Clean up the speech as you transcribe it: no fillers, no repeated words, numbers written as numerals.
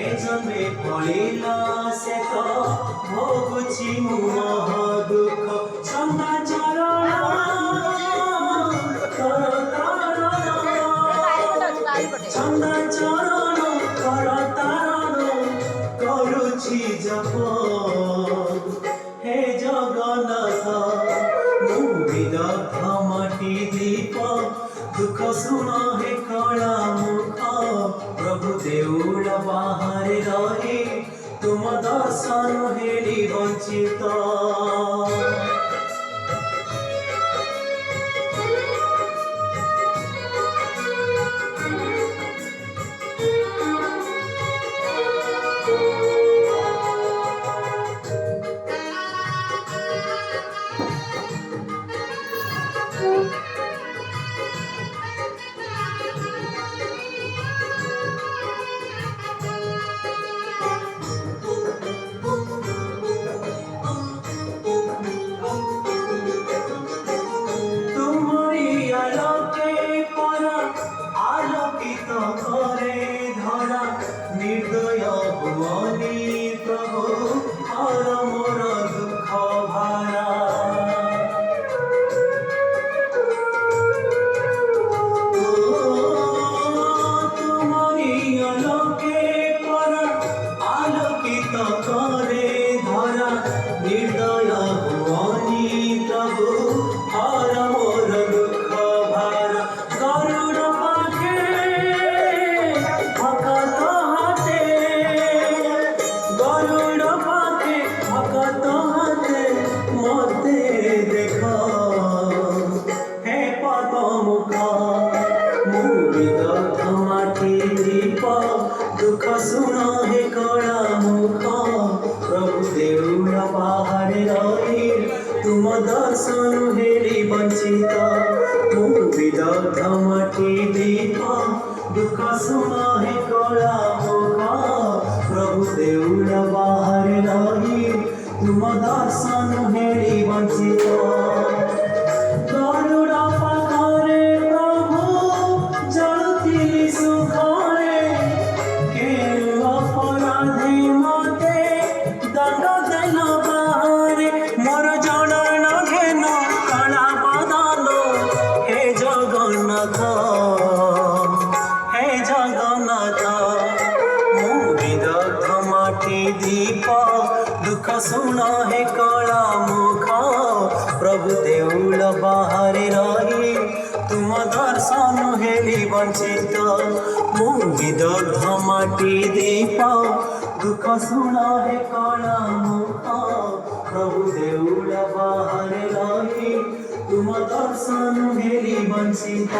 ए जन्मे फलिला से तो भोगुछि मोह दुख छंदा चरण कर छंदा चरण कर तारण करुछि जप हे जगन्नाथ मु विदग्ध माटी दीप दुख सुन हे कला मुख प्रभु देउल बाहर रही तुम दर्शन हेरी वंचित निर्दय भुवनी प्रभु हर मोर दुख भारा तुम्हारी आलोके पर आलोकित करे धरा निर्दय भुवनी प्रभु हर मोर दुख भारा गरुड़ पाखे मते देख हे पदमुख मु विदग्ध माटी दीप दुख सुन हे कला मुख प्रभु देउल बाहर रही तुम दर्शन हेरी वंचित मु विदग्ध माटी दीप दुख सुन हे कला मुख प्रभु देउल बाहर रही तुम दर्शन हेरी वंचित गरुड़ पाखरे प्रभु जलुथिली सुखरे केउ अपराधे मते दंड देल बाहरे मोर जनन घेन कला बदन हे जगन्नाथ मु विदग्ध माटी दीप दुख सुन हे कला मुख प्रभु देउल बाहर रही तुम दर्शन हेरी वंचित मु विदग्ध माटी दीप दुख सुन हे कला मुख प्रभु देउल बाहर रही तुम दर्शन हेरी वंचित।